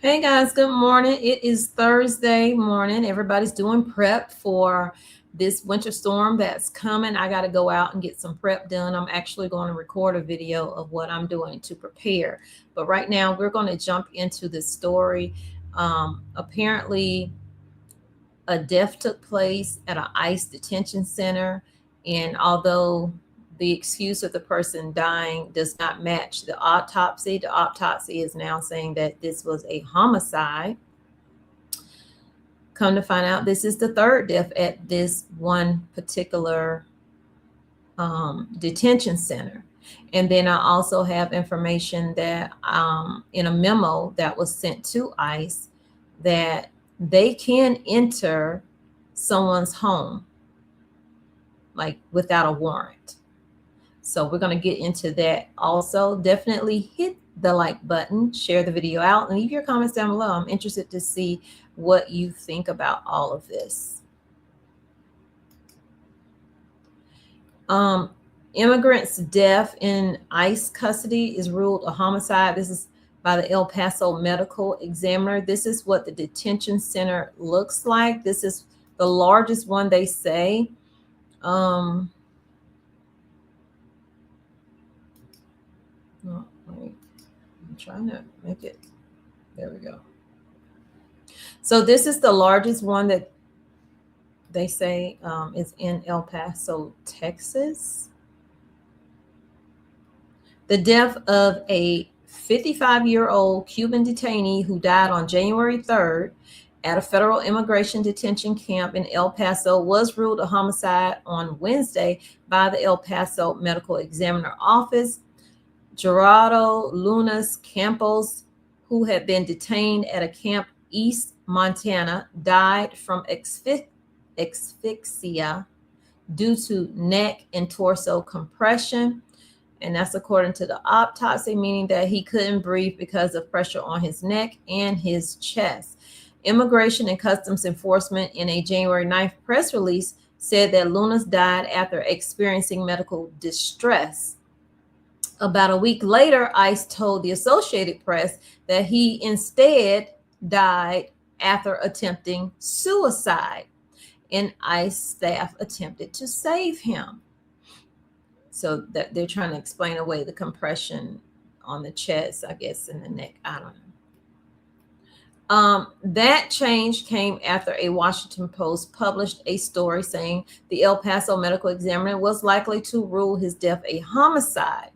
Hey guys, good morning. It is Thursday morning. Everybody's doing prep for this winter storm that's coming. I got to go out and get some prep done. I'm actually going to record a video of what I'm doing to prepare. But right now, we're going to jump into this story. Apparently, a death took place at an ICE detention center. And although the excuse of the person dying does not match the autopsy is now saying that this was a homicide. Come to find out, this is the third death at this one particular detention center. And then I also have information that in a memo that was sent to ICE that they can enter someone's home like without a warrant. So we're going to get into that also. Definitely hit the like button, share the video out, and leave your comments down below. I'm interested to see what you think about all of this. Immigrant's death in ICE custody is ruled a homicide. This is by the El Paso medical examiner. This is what the detention center looks like. This is the largest one, they say. Oh, wait. I'm trying to make it. There we go. So this is the largest one that they say is in El Paso, Texas. The death of a 55-year-old Cuban detainee who died on January 3rd at a federal immigration detention camp in El Paso was ruled a homicide on Wednesday by the El Paso Medical Examiner Office. Gerardo Lunas Campos, who had been detained at a camp East Montana, died from asphyxia due to neck and torso compression. And that's according to the autopsy, meaning that he couldn't breathe because of pressure on his neck and his chest. Immigration and Customs Enforcement in a January 9th press release said that Lunas died after experiencing medical distress. About a week later, ICE told the Associated Press that he instead died after attempting suicide, and ICE staff attempted to save him. So that they're trying to explain away the compression on the chest, I guess, and the neck. I don't know. That change came after a Washington Post published a story saying the El Paso medical examiner was likely to rule his death a homicide.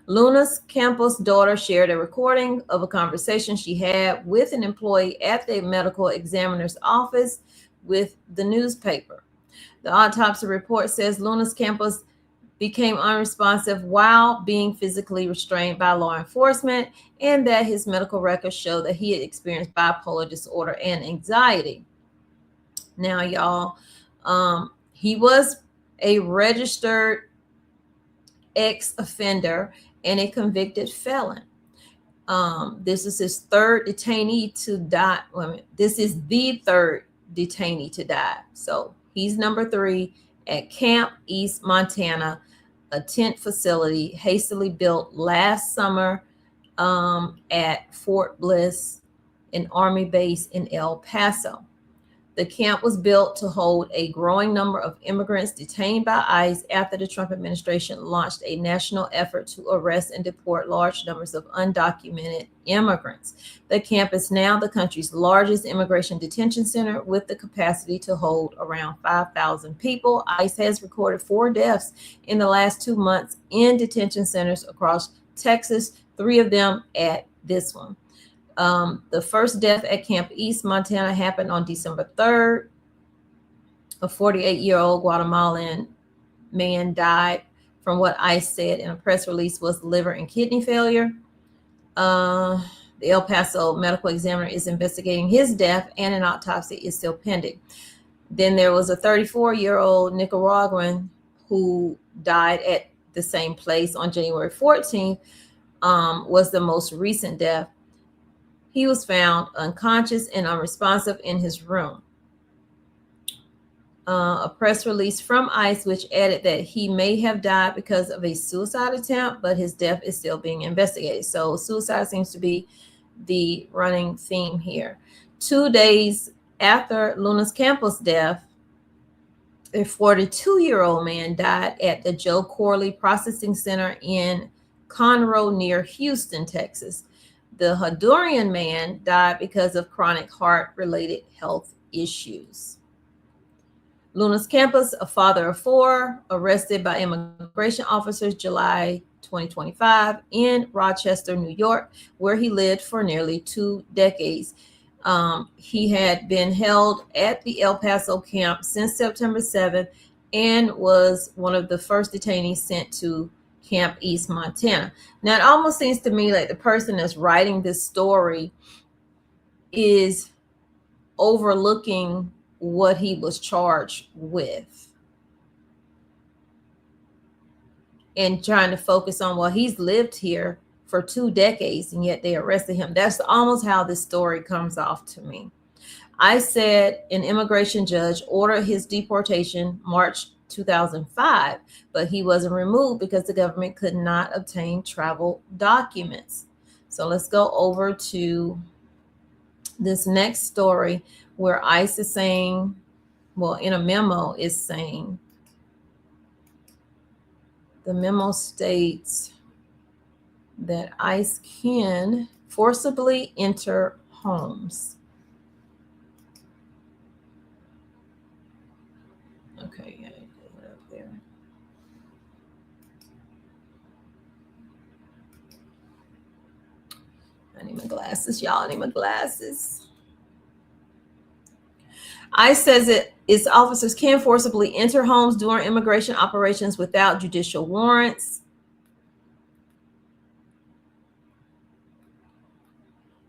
Lunas Campos' daughter shared a recording of a conversation she had with an employee at the medical examiner's office with the newspaper. The autopsy report says Lunas Campos became unresponsive while being physically restrained by law enforcement, and that his medical records show that he had experienced bipolar disorder and anxiety. Now, y'all, he was a registered ex-offender and a convicted felon. This is his third detainee to die. This is the third detainee to die. So he's number 3 at Camp East Montana, a tent facility hastily built last summer at Fort Bliss, an Army base in El Paso. The camp was built to hold a growing number of immigrants detained by ICE after the Trump administration launched a national effort to arrest and deport large numbers of undocumented immigrants. The camp is now the country's largest immigration detention center with the capacity to hold around 5,000 people. ICE has recorded 4 deaths in the last 2 months in detention centers across Texas, 3 of them at this one. The first death at Camp East Montana happened on December 3rd. A 48-year-old Guatemalan man died from what ICE said in a press release was liver and kidney failure. The El Paso medical examiner is investigating his death, and an autopsy is still pending. Then there was a 34-year-old Nicaraguan who died at the same place on January 14th, was the most recent death. He was found unconscious and unresponsive in his room. A press release from ICE, which added that he may have died because of a suicide attempt, but his death is still being investigated. So suicide seems to be the running theme here. 2 days after Luna's Campos death, a 42-year-old man died at the Joe Corley Processing Center in Conroe near Houston, Texas. The Honduran man died because of chronic heart-related health issues. Lunas Campos, a father of 4, arrested by immigration officers July 2025 in Rochester, New York, where he lived for nearly 2 decades. He had been held at the El Paso camp since September 7th and was one of the first detainees sent to Camp East, Montana. Now, it almost seems to me like the person that's writing this story is overlooking what he was charged with and trying to focus on, well, he's lived here for 2 decades and yet they arrested him. That's almost how this story comes off to me. I said an immigration judge ordered his deportation March 2005, but he wasn't removed because the government could not obtain travel documents. So let's go over to this next story where ICE is saying, well, in a memo is saying, the memo states that ICE can forcibly enter homes. Okay, yeah, put it up there. I need my glasses, y'all. I need my glasses. ICE says its officers can forcibly enter homes during immigration operations without judicial warrants.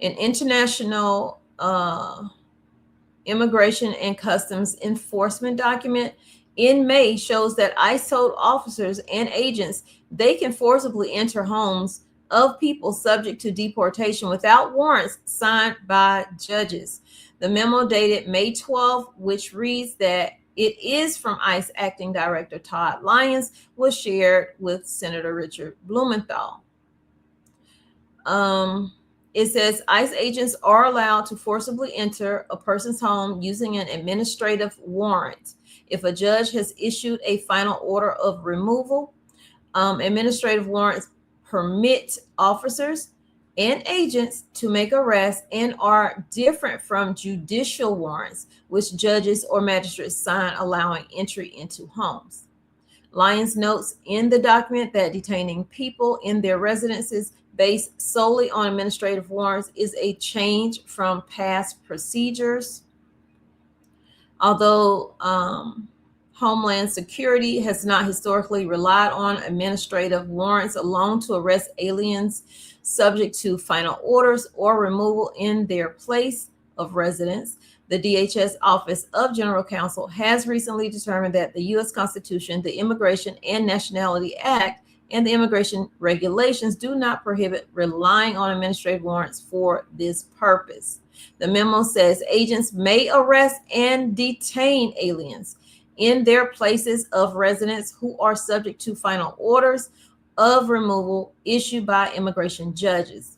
An international Immigration and Customs Enforcement document in May shows that ICE told officers and agents they can forcibly enter homes of people subject to deportation without warrants signed by judges. The memo dated May 12th, which reads that it is from ICE Acting Director Todd Lyons, was shared with Senator Richard Blumenthal. It says ICE agents are allowed to forcibly enter a person's home using an administrative warrant. If a judge has issued a final order of removal, administrative warrants permit officers and agents to make arrests and are different from judicial warrants, which judges or magistrates sign allowing entry into homes. Lyons notes in the document that detaining people in their residences based solely on administrative warrants is a change from past procedures. Although Homeland Security has not historically relied on administrative warrants alone to arrest aliens subject to final orders or removal in their place of residence, the DHS Office of General Counsel has recently determined that the U.S. Constitution, the Immigration and Nationality Act, and the immigration regulations do not prohibit relying on administrative warrants for this purpose. The memo says agents may arrest and detain aliens in their places of residence who are subject to final orders of removal issued by immigration judges.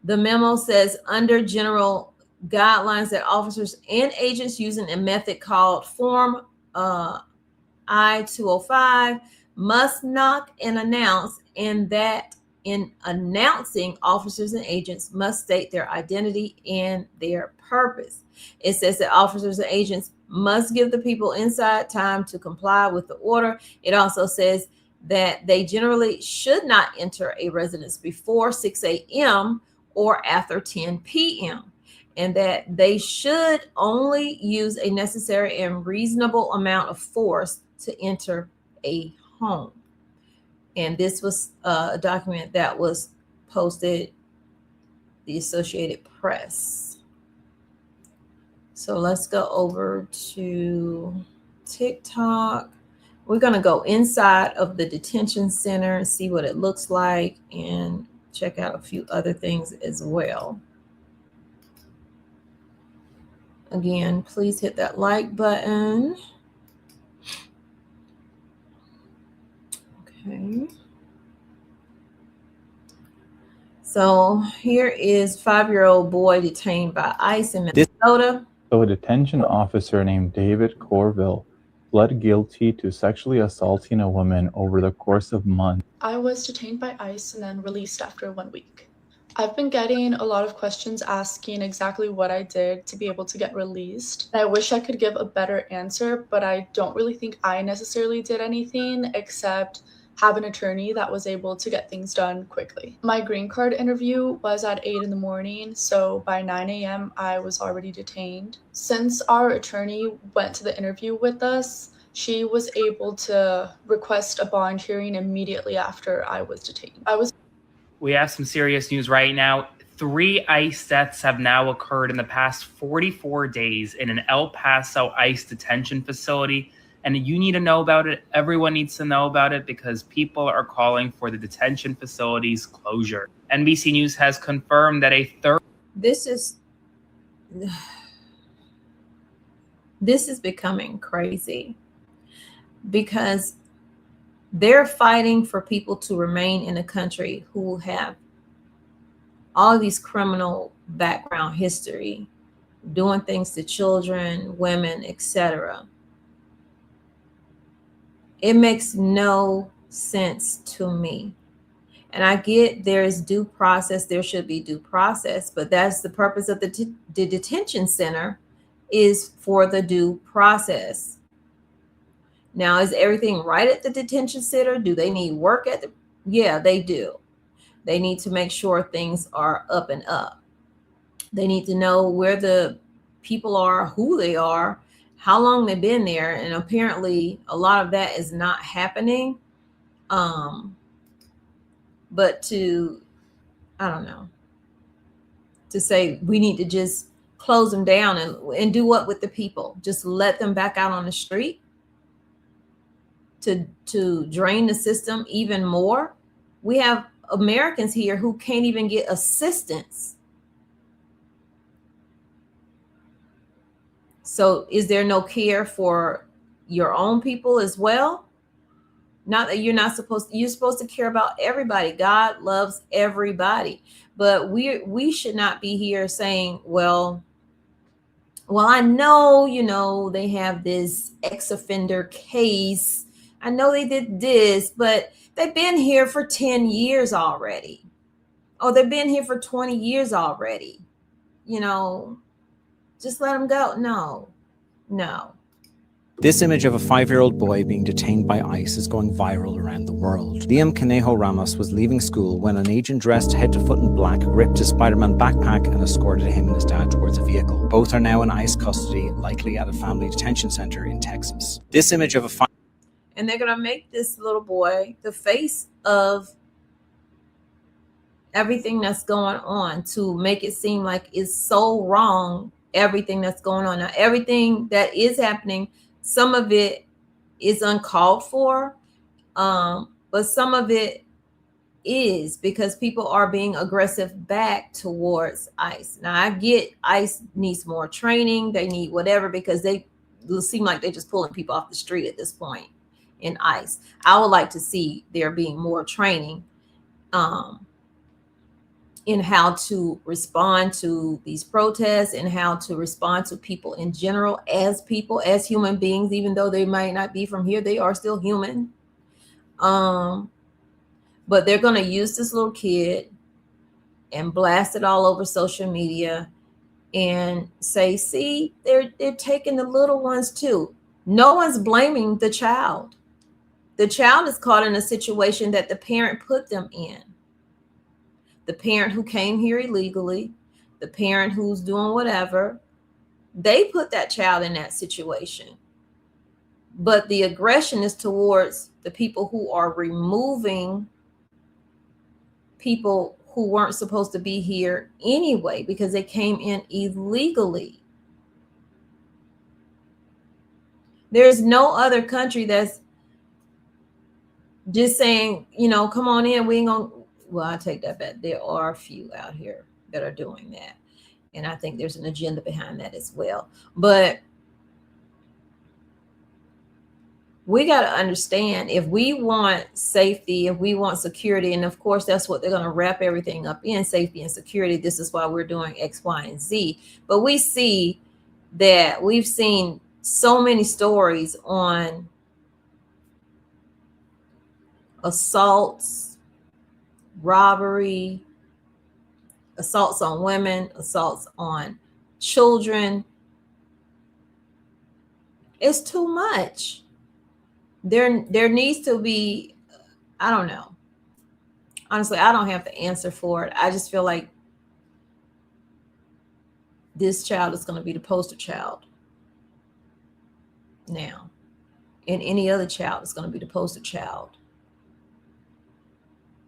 The memo says under general guidelines that officers and agents using a method called Form I-205 must knock and announce, and that in announcing, officers and agents must state their identity and their purpose. It says that officers and agents must give the people inside time to comply with the order. It also says that they generally should not enter a residence before 6 a.m. or after 10 p.m. and that they should only use a necessary and reasonable amount of force to enter a home. And this was a document that was posted the Associated Press. So let's go over to TikTok. We're going to go inside of the detention center and see what it looks like and check out a few other things as well. Again, please hit that like button. Okay. So here is 5-year-old boy detained by ICE in Minnesota. So a detention officer named David Corville pled guilty to sexually assaulting a woman over the course of months. I was detained by ICE and then released after 1 week. I've been getting a lot of questions asking exactly what I did to be able to get released. I wish I could give a better answer, but I don't really think I necessarily did anything except have an attorney that was able to get things done quickly. My green card interview was at 8 in the morning, so by 9 a.m. I was already detained. Since our attorney went to the interview with us, she was able to request a bond hearing immediately after I was detained. We have some serious news right now. 3 ICE deaths have now occurred in the past 44 days in an El Paso ICE detention facility. And you need to know about it. Everyone needs to know about it because people are calling for the detention facility's closure. NBC News has confirmed that a third... This is becoming crazy because they're fighting for people to remain in the country who have all these criminal background history, doing things to children, women, etc. It makes no sense to me. And I get there is due process, there should be due process, but that's the purpose of the detention center, is for the due process. Now, is everything right at the detention center? Do they need work at the? Yeah, they do. They need to make sure things are up and up. They need to know where the people are, who they are, how long they've been there. And apparently a lot of that is not happening. But to, I don't know, to say we need to just close them down and do what with the people? Just let them back out on the street to drain the system even more? We have Americans here who can't even get assistance. So is there no care for your own people as well? Not that you're supposed to care about everybody. God loves everybody. But we should not be here saying, well, I know, they have this ex-offender case. I know they did this, but they've been here for 10 years already. Oh, they've been here for 20 years already. Just let them go. No. This image of a 5-year-old boy being detained by ICE is going viral around the world. Liam Conejo Ramos was leaving school when an agent dressed head to foot in black gripped his Spider-Man backpack and escorted him and his dad towards a vehicle. Both are now in ICE custody, likely at a family detention center in Texas. This image of a And they're going to make this little boy the face of everything that's going on to make it seem like it's so wrong, everything that's going on. Now, everything that is happening, some of it is uncalled for, but some of it is because people are being aggressive back towards ICE. Now, I get ICE needs more training. They need whatever, because they seem like they're just pulling people off the street at this point in ICE. I would like to see there being more training in how to respond to these protests and how to respond to people in general as people, as human beings, even though they might not be from here, they are still human. But they're going to use this little kid and blast it all over social media and say, see, they're taking the little ones too. No one's blaming the child. The child is caught in a situation that the parent put them in. The parent who came here illegally, the parent who's doing whatever, they put that child in that situation. But the aggression is towards the people who are removing people who weren't supposed to be here anyway because they came in illegally. There's no other country that's just saying, come on in, we ain't gonna. Well, I take that back. There are a few out here that are doing that. And I think there's an agenda behind that as well. But we got to understand, if we want safety, if we want security, and of course that's what they're going to wrap everything up in, safety and security. This is why we're doing X, Y, and Z. But we see that we've seen so many stories on assaults, robbery, assaults on women, assaults on children. It's too much. There needs to be, I don't know. Honestly, I don't have the answer for it. I just feel like this child is going to be the poster child now. And any other child is going to be the poster child.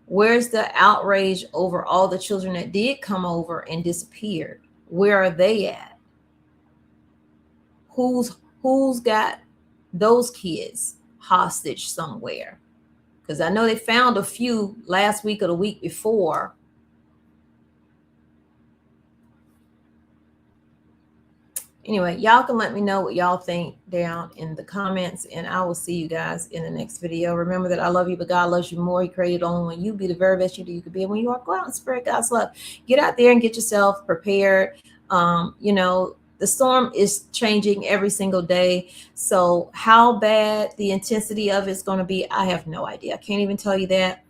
Where's the outrage over all the children that did come over and disappeared? Where are they at? Who's got those kids hostage somewhere? Because I know they found a few last week or the week before. Anyway, y'all can let me know what y'all think down in the comments, and I will see you guys in the next video. Remember that I love you, but God loves you more. He created only when you be the very best you could be. And when you are, go out and spread God's love. Get out there and get yourself prepared. You know, the storm is changing every single day. So how bad the intensity of it's going to be, I have no idea. I can't even tell you that.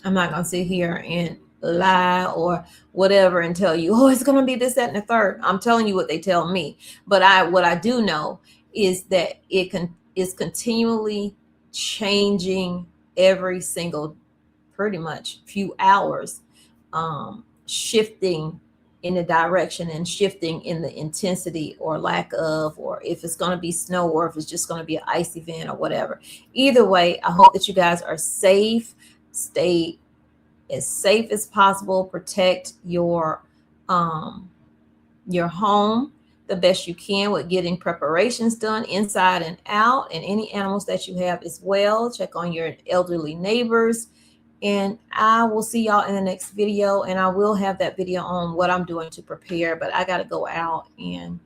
I'm not going to sit here and lie or whatever and tell you, oh, it's going to be this, that, and the third. I'm telling you what they tell me. But what I do know is that it is continually changing every single, pretty much few hours, shifting in the direction and shifting in the intensity or lack of, or if it's going to be snow or if it's just going to be an ice event or whatever. Either way, I hope that you guys are safe. Stay as safe as possible. Protect your home the best you can with getting preparations done inside and out, and any animals that you have as well. Check on your elderly neighbors. And I will see y'all in the next video, and I will have that video on what I'm doing to prepare, but I got to go out and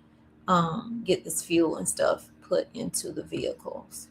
get this fuel and stuff put into the vehicles.